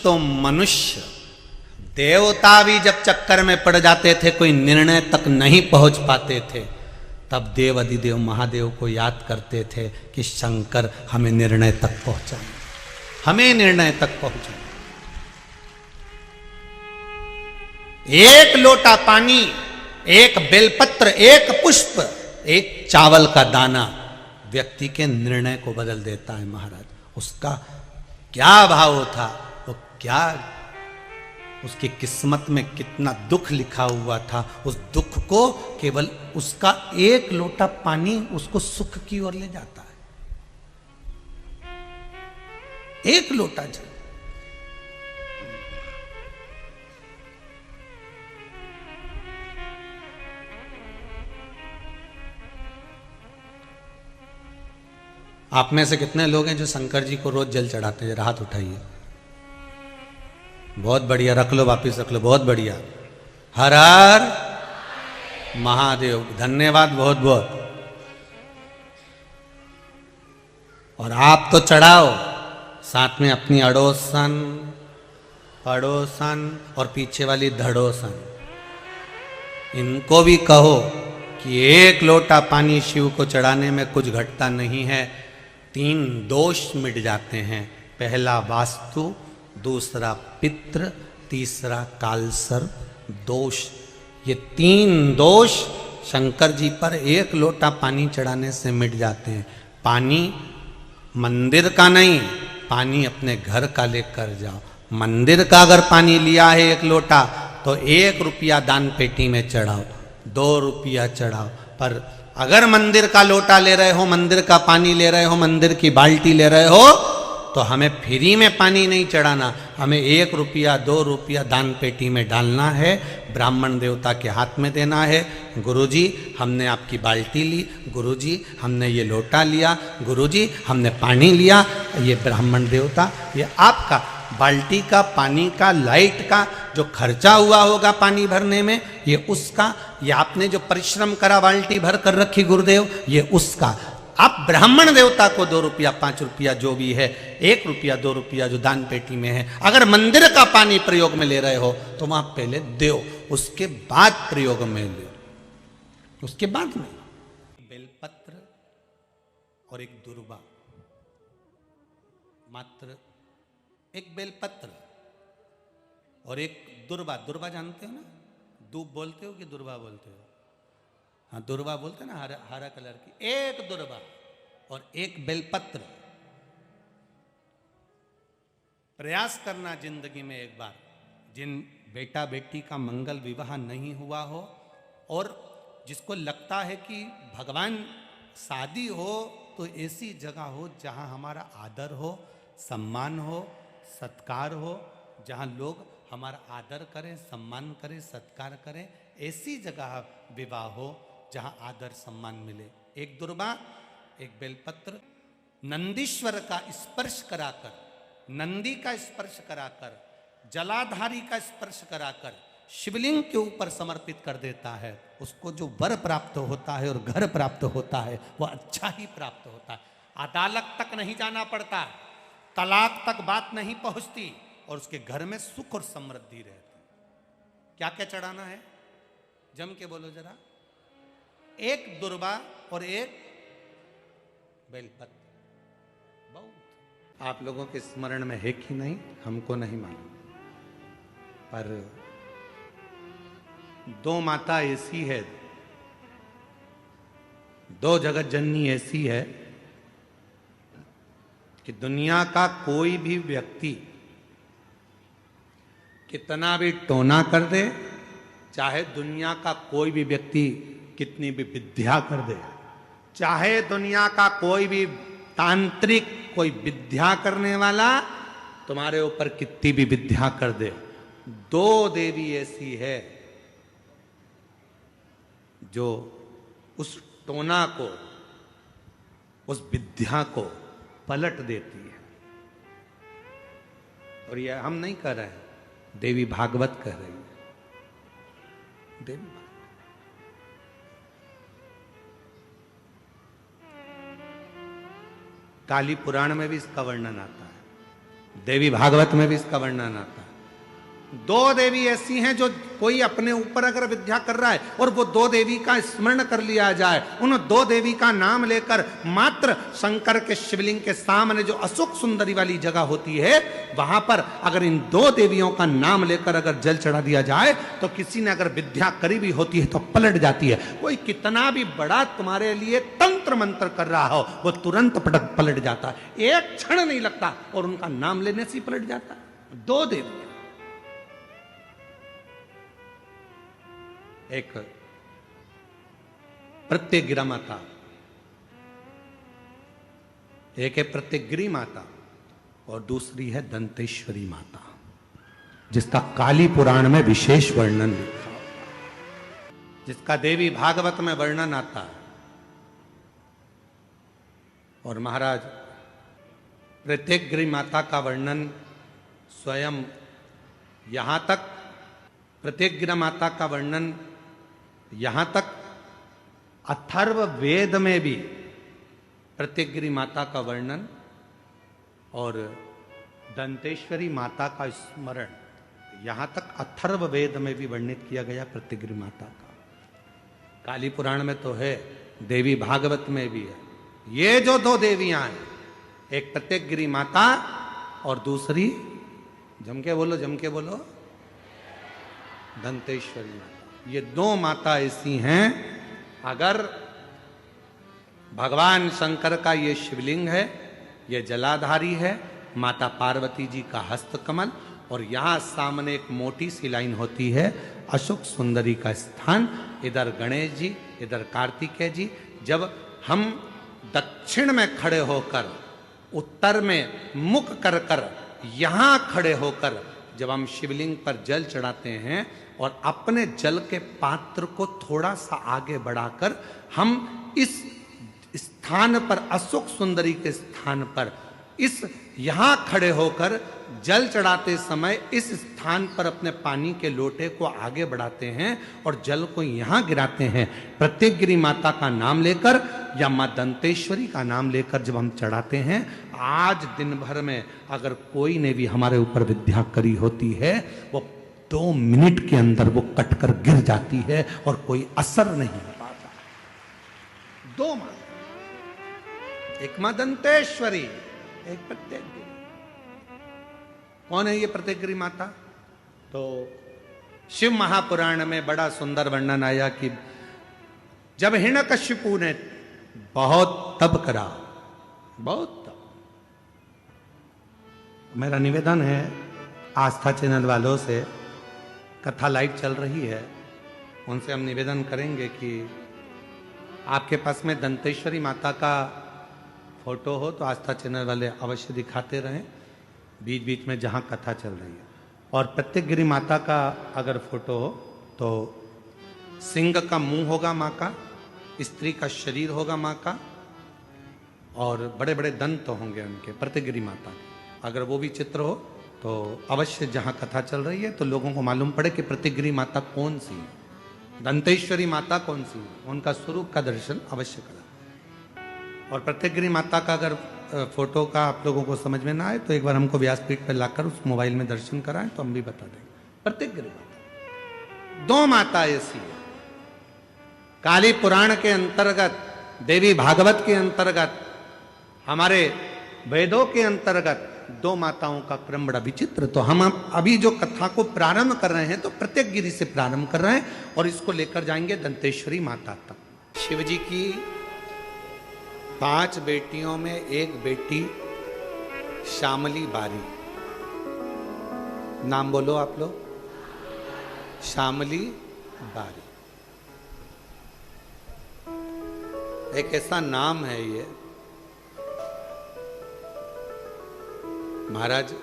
तो मनुष्य, देवता भी जब चक्कर में पड़ जाते थे, कोई निर्णय तक नहीं पहुंच पाते थे, तब देव अधिदेव महादेव को याद करते थे कि शंकर हमें निर्णय तक पहुंचाए, हमें निर्णय तक पहुंचाए। एक लोटा पानी, एक बेलपत्र, एक पुष्प, एक चावल का दाना व्यक्ति के निर्णय को बदल देता है महाराज। उसका क्या भाव था, वो क्या, उसकी किस्मत में कितना दुख लिखा हुआ था, उस दुख को केवल उसका एक लोटा पानी उसको सुख की ओर ले जाता है। एक लोटा जल। आप में से कितने लोग हैं जो शंकर जी को रोज जल चढ़ाते हैं? हाथ उठाइए। बहुत बढ़िया, रख लो, वापिस रख लो, बहुत बढ़िया। हर हर महादेव, धन्यवाद बहुत बहुत। और आप तो चढ़ाओ, साथ में अपनी अड़ोसन, पड़ोसन और पीछे वाली धड़ोसन, इनको भी कहो कि एक लोटा पानी शिव को चढ़ाने में कुछ घटता नहीं है। 3 दोष मिट जाते हैं। पहला वास्तु, दूसरा पितृ, तीसरा कालसर्प दोष। ये 3 दोष शंकर जी पर एक लोटा पानी चढ़ाने से मिट जाते हैं। पानी मंदिर का नहीं, पानी अपने घर का लेकर जाओ। मंदिर का अगर पानी लिया है 1 लोटा, तो 1 रुपया दान पेटी में चढ़ाओ, 2 रुपया चढ़ाओ। पर अगर मंदिर का लोटा ले रहे हो, मंदिर का पानी ले रहे हो, मंदिर की बाल्टी ले रहे हो, तो हमें फ्री में पानी नहीं चढ़ाना, हमें 1 रुपया 2 रुपया दान पेटी में डालना है, ब्राह्मण देवता के हाथ में देना है। गुरुजी हमने आपकी बाल्टी ली, गुरुजी हमने ये लोटा लिया, गुरुजी हमने पानी लिया, ये ब्राह्मण देवता, ये आपका बाल्टी का, पानी का, लाइट का जो खर्चा हुआ होगा पानी भरने में, ये उसका, ये आपने जो परिश्रम करा बाल्टी भर कर रखी गुरुदेव, ये उसका। आप ब्राह्मण देवता को 2 रुपया 5 रुपया जो भी है, 1 रुपया 2 रुपया जो दान पेटी में है, अगर मंदिर का पानी प्रयोग में ले रहे हो तो वहां पहले दो, उसके बाद प्रयोग में ले, उसके बाद में। बेलपत्र और एक दुर्वा, मात्र एक बेलपत्र और एक दुर्वा। दुर्वा जानते हो ना? दूब बोलते हो कि दुर्वा बोलते हो? हाँ, दुर्वा बोलते ना, हरा हरा कलर की। एक दुर्वा और एक बेलपत्र। प्रयास करना जिंदगी में एक बार, जिन बेटा बेटी का मंगल विवाह नहीं हुआ हो और जिसको लगता है कि भगवान शादी हो तो ऐसी जगह हो जहाँ हमारा आदर हो, सम्मान हो, सत्कार हो, जहाँ लोग हमारा आदर करें, सम्मान करें, सत्कार करें, ऐसी जगह विवाह हो जहाँ आदर सम्मान मिले। एक दुर्वा, एक बेलपत्र, नंदीश्वर का स्पर्श कराकर, नंदी का स्पर्श कराकर, जलाधारी का स्पर्श कराकर शिवलिंग के ऊपर समर्पित कर देता है, उसको जो वर प्राप्त होता है और घर प्राप्त होता है वह अच्छा ही प्राप्त होता है। अदालत तक नहीं जाना पड़ता, तलाक तक बात नहीं पहुंचती और उसके घर में सुख और समृद्धि रहती। क्या क्या चढ़ाना है? जम के बोलो जरा। एक दुर्वा और एक बेलपत्र। बहुत आप लोगों के स्मरण में है कि नहीं हमको नहीं मालूम, पर 2 माता ऐसी है, 2 जगत जननी ऐसी है कि दुनिया का कोई भी व्यक्ति कितना भी टोना कर दे, चाहे दुनिया का कोई भी व्यक्ति कितनी भी विद्या कर दे, चाहे दुनिया का कोई भी तांत्रिक, कोई विद्या करने वाला तुम्हारे ऊपर कितनी भी विद्या कर दे, 2 देवी ऐसी है जो उस टोना को, उस विद्या को पलट देती है। और यह हम नहीं कह रहे हैं, देवी भागवत कह रही है। देवी भागवत। काली पुराण में भी इसका वर्णन आता है। देवी भागवत में भी इसका वर्णन आता है। दो देवी ऐसी हैं जो कोई अपने ऊपर अगर विद्या कर रहा है और वो दो देवी का स्मरण कर लिया जाए, उन दो देवी का नाम लेकर मात्र शंकर के शिवलिंग के सामने जो अशोक सुंदरी वाली जगह होती है, वहां पर अगर इन दो देवियों का नाम लेकर अगर जल चढ़ा दिया जाए तो किसी ने अगर विद्या करी भी होती है तो पलट जाती है। कोई कितना भी बड़ा तुम्हारे लिए तंत्र मंत्र कर रहा हो, वो तुरंत पलट जाता है, एक क्षण नहीं लगता और उनका नाम लेने से ही पलट जाता है। दो देवी, एक प्रत्यगिरा माता, एक है प्रत्यगिरी माता और दूसरी है दंतेश्वरी माता, जिसका काली पुराण में विशेष वर्णन लिखा हुआ, जिसका देवी भागवत में वर्णन आता है। और महाराज प्रत्यगिरी माता का वर्णन स्वयं यहां तक, प्रत्यगिरा माता का वर्णन यहां तक अथर्व वेद में भी प्रत्यगिरी माता का वर्णन और दंतेश्वरी माता का स्मरण यहां तक अथर्व वेद में भी वर्णित किया गया प्रत्यगिरी माता का। काली पुराण में तो है, देवी भागवत में भी है। ये जो दो देवियां हैं, एक प्रत्यगिरी माता और दूसरी, जम के बोलो, दंतेश्वरी माता। ये दो माता ऐसी हैं, अगर भगवान शंकर का ये शिवलिंग है, ये जलाधारी है, माता पार्वती जी का हस्तकमल, और यहां सामने एक मोटी सी लाइन होती है अशोक सुंदरी का स्थान, इधर गणेश जी, इधर कार्तिकेय जी। जब हम दक्षिण में खड़े होकर, उत्तर में मुख कर कर यहां खड़े होकर जब हम शिवलिंग पर जल चढ़ाते हैं और अपने जल के पात्र को थोड़ा सा आगे बढ़ाकर हम इस स्थान पर, अशोक सुंदरी के स्थान पर, इस यहां खड़े होकर जल चढ़ाते समय इस स्थान पर अपने पानी के लोटे को आगे बढ़ाते हैं और जल को यहां गिराते हैं। प्रत्यगिरी माता का नाम लेकर या मां दंतेश्वरी का नाम लेकर जब हम चढ़ाते हैं, आज दिन भर में अगर कोई ने भी हमारे ऊपर विद्या करी होती है, वो 2 मिनट के अंदर वो कटकर गिर जाती है और कोई असर नहीं हो पाता। दो मां, एक मां दंतेश्वरी, एक प्रत्यगिरी। कौन है ये प्रत्यगिरी माता? तो शिव महापुराण में बड़ा सुंदर वर्णन आया कि जब हिरण्यकशिपु ने बहुत तप करा, बहुत तप। मेरा निवेदन है आस्था चैनल वालों से, कथा लाइव चल रही है, उनसे हम निवेदन करेंगे कि आपके पास में दंतेश्वरी माता का फोटो हो तो आस्था चैनल वाले अवश्य दिखाते रहें बीच बीच में जहाँ कथा चल रही है। और प्रत्यगिरी माता का अगर फोटो हो तो सिंह का मुंह होगा माँ का, स्त्री का शरीर होगा माँ का, और बड़े बड़े दंत होंगे उनके, प्रत्यगिरी माता के। अगर वो भी चित्र हो तो अवश्य जहाँ कथा चल रही है तो लोगों को मालूम पड़े कि प्रत्यगिरी माता कौन सी है, दंतेश्वरी माता कौन सी है, उनका स्वरूप का दर्शन अवश्य करें। और प्रत्यगिरी माता का अगर फोटो का आप लोगों को समझ में ना आए तो एक बार हमको व्यासपीठ पर लाकर उस मोबाइल में दर्शन कराएं तो हम भी बता देंगे। प्रत्यगिरी माता, दो माता ऐसी है। काली पुराण के अंतर्गत, देवी भागवत के अंतर्गत, हमारे वेदों के अंतर्गत दो माताओं का क्रम बड़ा विचित्र। तो हम अभी जो कथा को प्रारंभ कर रहे हैं तो प्रत्यगिरी से प्रारंभ कर रहे हैं और इसको लेकर जाएंगे दंतेश्वरी माता तक। शिव जी की 5 बेटियों में एक बेटी श्यामली बारी, नाम बोलो आप लोग, श्यामली बारी। एक ऐसा नाम है ये, महाराज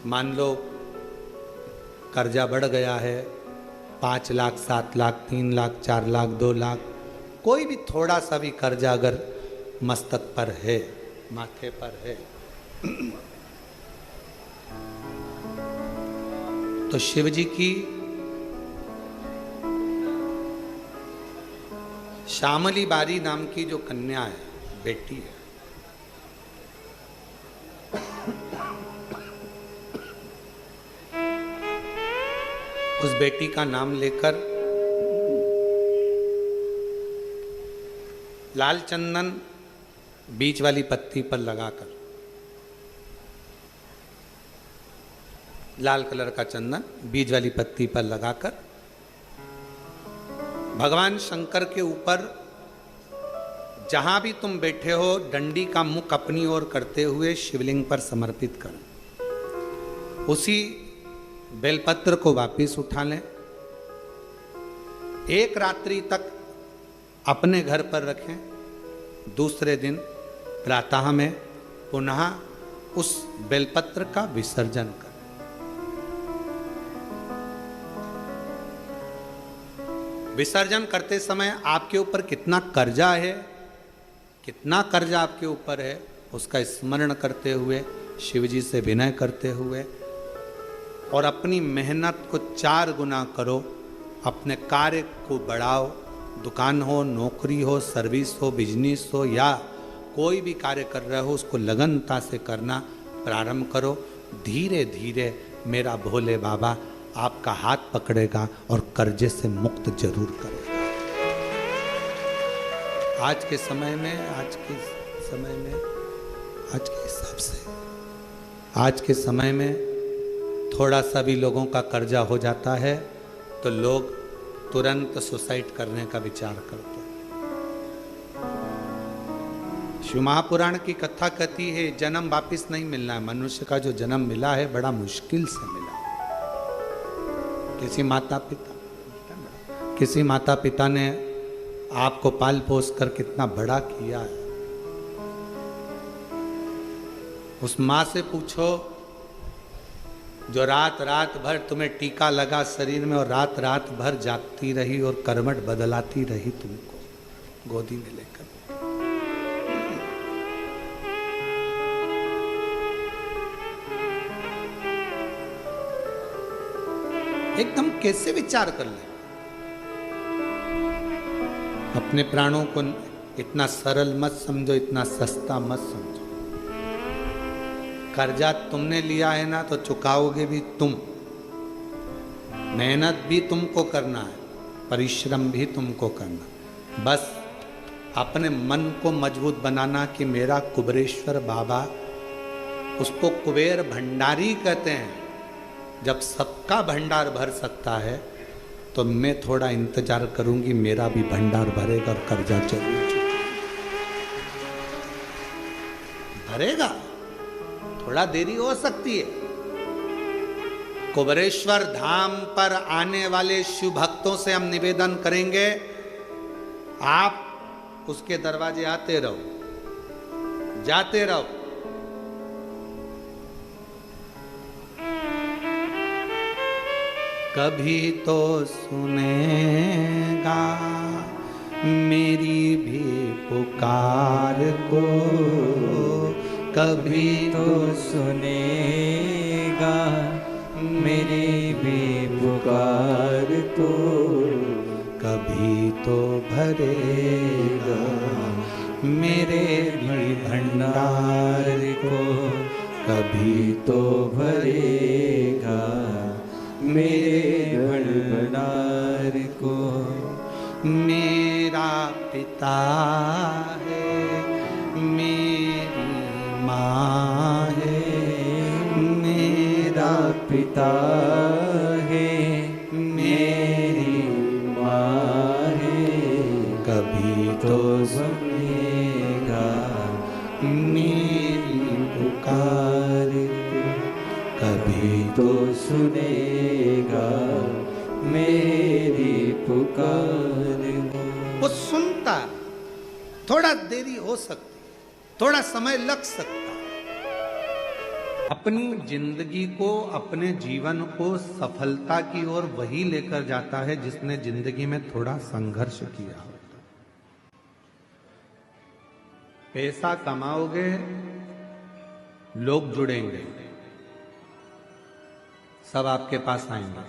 मान लो कर्जा बढ़ गया है, 5 लाख, 7 लाख, 3 लाख, 4 लाख, 2 लाख, कोई भी थोड़ा सा भी कर्जा अगर मस्तक पर है, माथे पर है, तो शिव जी की श्यामली बारी नाम की जो कन्या है, बेटी है, उस बेटी का नाम लेकर लाल चंदन बीच वाली पत्ती पर लगाकर, लाल कलर का चंदन बीज वाली पत्ती पर लगाकर भगवान शंकर के ऊपर जहां भी तुम बैठे हो डंडी का मुख अपनी ओर करते हुए शिवलिंग पर समर्पित करो। उसी बेलपत्र को वापिस उठा लें, एक रात्रि तक अपने घर पर रखें, दूसरे दिन प्रातः में पुनः उस बेलपत्र का विसर्जन करें। विसर्जन करते समय आपके ऊपर कितना कर्जा है, कितना कर्जा आपके ऊपर है, उसका स्मरण करते हुए, शिव जी से विनय करते हुए और अपनी मेहनत को 4 गुना करो। अपने कार्य को बढ़ाओ, दुकान हो, नौकरी हो, सर्विस हो, बिजनेस हो या कोई भी कार्य कर रहे हो उसको लगनता से करना प्रारंभ करो। धीरे धीरे मेरा भोले बाबा आपका हाथ पकड़ेगा और कर्जे से मुक्त जरूर करेगा। आज के समय में, आज के हिसाब से, आज के समय में थोड़ा सा भी लोगों का कर्जा हो जाता है तो लोग तुरंत सुसाइड करने का विचार करते हैं। शिव महापुराण की कथा कहती है जन्म वापिस नहीं मिलना है। मनुष्य का जो जन्म मिला है बड़ा मुश्किल से मिला। किसी माता पिता ने आपको पाल पोस कर कितना बड़ा किया है। उस माँ से पूछो जो रात रात भर तुम्हें टीका लगा शरीर में और रात रात भर जागती रही और करवट बदलाती रही तुमको गोदी में लेकर। एकदम कैसे विचार कर ले। अपने प्राणों को इतना सरल मत समझो, इतना सस्ता मत समझो। कर्जा तुमने लिया है ना तो चुकाओगे भी तुम। मेहनत भी तुमको करना है, परिश्रम भी तुमको करना। बस अपने मन को मजबूत बनाना कि मेरा कुबेरेश्वर बाबा, उसको कुबेर भंडारी कहते हैं। जब सबका भंडार भर सकता है तो मैं थोड़ा इंतजार करूंगी, मेरा भी भंडार भरेगा और कर्जा जरूर भरेगा। थोड़ा देरी हो सकती है। कुबेरेश्वर धाम पर आने वाले शिव भक्तों से हम निवेदन करेंगे, आप उसके दरवाजे आते रहो, जाते रहो। कभी तो सुनेगा मेरी भी पुकार को, कभी तो सुनेगा मेरी भी पुकार को, कभी तो भरेगा मेरे भी भंडार को, कभी तो भरेगा मेरे भंडार को। मेरा पिता है, मेरी माँ है, मेरा पिता है, मेरी माँ है, कभी तो सुनेगा मेरी पुकार को, कभी तो सुनेगा मेरी पुकार को। वो सुनता, थोड़ा देरी हो सकती, थोड़ा समय लग सकता। अपनी जिंदगी को, अपने जीवन को सफलता की ओर वही लेकर जाता है जिसने जिंदगी में थोड़ा संघर्ष किया होता। पैसा कमाओगे, लोग जुड़ेंगे, सब आपके पास आएंगे,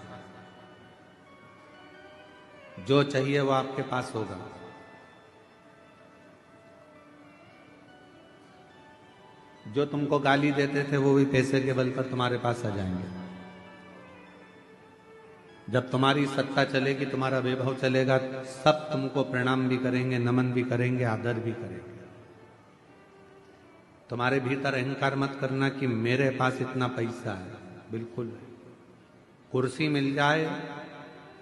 जो चाहिए वो आपके पास होगा। जो तुमको गाली देते थे वो भी पैसे के बल पर तुम्हारे पास आ जाएंगे। जब तुम्हारी सत्ता चलेगी, तुम्हारा वैभव चलेगा, सब तुमको प्रणाम भी करेंगे, नमन भी करेंगे, आदर भी करेंगे। तुम्हारे भीतर अहंकार मत करना कि मेरे पास इतना पैसा है, बिल्कुल नहीं। कुर्सी मिल जाए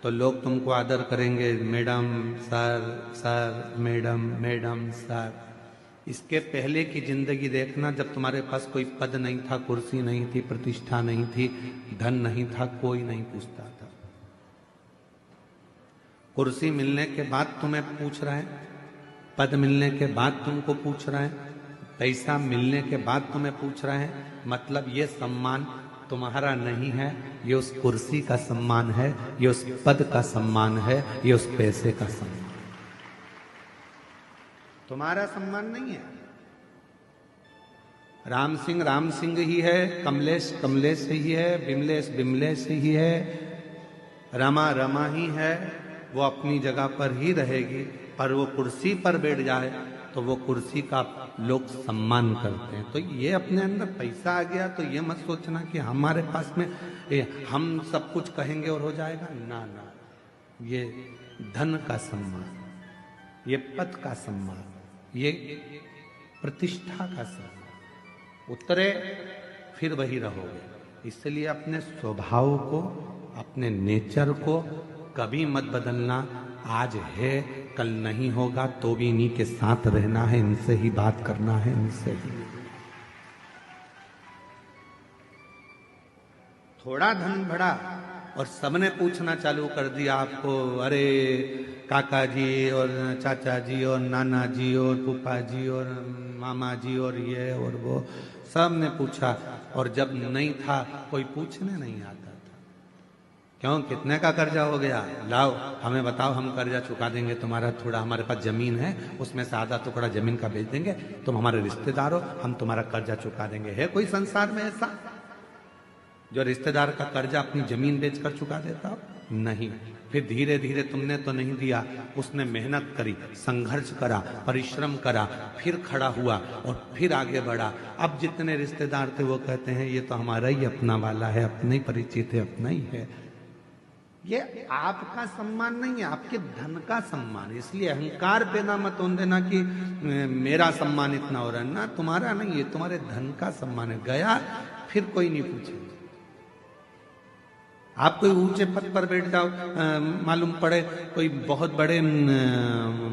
तो लोग तुमको आदर करेंगे, madam sir, sir madam, madam sir. इसके पहले की जिंदगी देखना, जब तुम्हारे पास कोई पद नहीं था, कुर्सी नहीं थी, प्रतिष्ठा नहीं थी, धन नहीं था, कोई नहीं पूछता था। कुर्सी मिलने के बाद तुम्हें पूछ रहा है, पद मिलने के बाद तुमको पूछ रहा है, पैसा मिलने के बाद तुम्हें पूछ रहा है, मतलब ये सम्मान तुम्हारा नहीं है, ये उस कुर्सी का सम्मान है, ये उस पद का सम्मान है, ये उस पैसे का सम्मान, तुम्हारा सम्मान नहीं है। राम सिंह ही है, कमलेश कमलेश ही है, बिमलेश बिमलेश ही है, रमा रमा ही है, वो अपनी जगह पर ही रहेगी। पर वो कुर्सी पर बैठ जाए तो वो कुर्सी का लोग सम्मान करते हैं। तो ये अपने अंदर पैसा आ गया तो ये मत सोचना कि हमारे पास में हम सब कुछ कहेंगे और हो जाएगा, ना ना। ये धन का सम्मान, ये पद का सम्मान, ये प्रतिष्ठा का सम्मान, उतरे फिर वही रहोगे। इसलिए अपने स्वभाव को, अपने नेचर को कभी मत बदलना। आज है, कल नहीं होगा, तो भी इन्हीं के साथ रहना है, इनसे ही बात करना है, इनसे ही। थोड़ा धन बढ़ा और सबने पूछना चालू कर दिया आपको, अरे काका जी और चाचा जी और नाना जी और फूफा जी और मामा जी और ये और वो, सब ने पूछा। और जब नहीं था कोई पूछने नहीं आता था। क्यों, कितने का कर्जा हो गया, लाओ हमें बताओ, हम कर्जा चुका देंगे तुम्हारा। थोड़ा हमारे पास जमीन है, उसमें से आधा टुकड़ा जमीन का बेच देंगे, तुम हमारे रिश्तेदार हो, हम तुम्हारा कर्जा चुका देंगे। है कोई संसार में ऐसा जो रिश्तेदार का कर्जा अपनी जमीन बेचकर चुका देता हो? नहीं। फिर धीरे धीरे तुमने तो नहीं दिया, उसने मेहनत करी, संघर्ष करा, परिश्रम करा, फिर खड़ा हुआ और फिर आगे बढ़ा। अब जितने रिश्तेदार थे वो कहते हैं ये तो हमारा ही अपना वाला है, अपने ही परिचित है, अपना ही है। ये आपका सम्मान नहीं है, आपके धन का सम्मान। इसलिए अहंकार पैदा मत होने देना कि मेरा सम्मान इतना हो रहा है ना, तुम्हारा नहीं है, तुम्हारे धन का सम्मान है। गया फिर कोई नहीं पूछेगा। आप कोई ऊंचे पद पर बैठ जाओ, मालूम पड़े कोई बहुत बड़े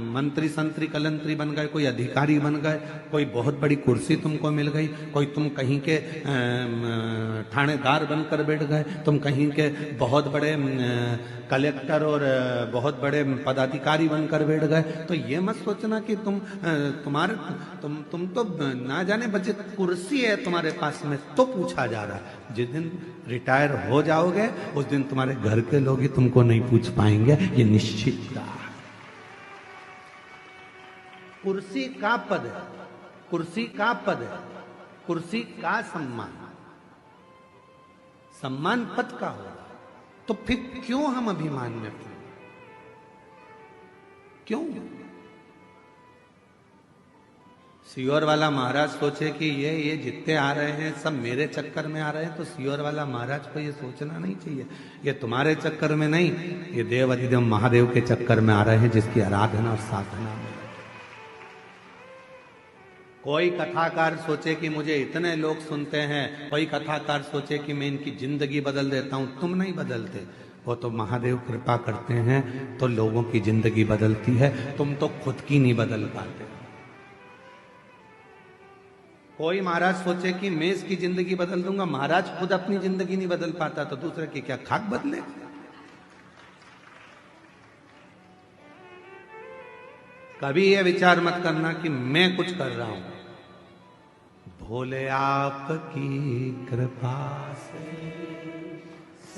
मंत्री संतरी कलंतरी बन गए, कोई अधिकारी बन गए, कोई बहुत बड़ी कुर्सी तुमको मिल गई, कोई तुम कहीं के थानेदार बनकर बैठ गए, तुम कहीं के बहुत बड़े कलेक्टर और बहुत बड़े पदाधिकारी बनकर बैठ गए, तो ये मत सोचना कि तुम तो ना जाने बचे कुर्सी है तुम्हारे पास में तो पूछा जा रहा है। जिस दिन रिटायर हो जाओगे उस दिन तुम्हारे घर के लोग ही तुमको नहीं पूछ पाएंगे, ये निश्चित है। कुर्सी का पद है, कुर्सी का पद है, कुर्सी का सम्मान, सम्मान पद का हो, तो फिर क्यों हम अभिमान में पड़े? क्यों? सियोर वाला महाराज सोचे कि ये जितने आ रहे हैं सब मेरे चक्कर में आ रहे हैं, तो सियोर वाला महाराज को ये सोचना नहीं चाहिए ये तुम्हारे चक्कर में नहीं, ये देव अधिदेव महादेव के चक्कर में आ रहे हैं, जिसकी आराधना और साधना में। कोई कथाकार सोचे कि मुझे इतने लोग सुनते हैं, कोई कथाकार सोचे कि मैं इनकी जिंदगी बदल देता हूं, तुम नहीं बदलते। वो तो महादेव कृपा करते हैं तो लोगों की जिंदगी बदलती है, तुम तो खुद की नहीं बदल पाते। कोई महाराज सोचे कि मैं इसकी जिंदगी बदल दूंगा, महाराज खुद अपनी जिंदगी नहीं बदल पाता तो दूसरे की क्या खाक बदले? कभी ये विचार मत करना कि मैं कुछ कर रहा हूं। भोले आपकी कृपा से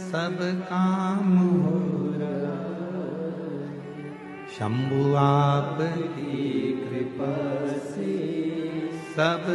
सब काम हो रहा, शंभु आपकी कृपा से सब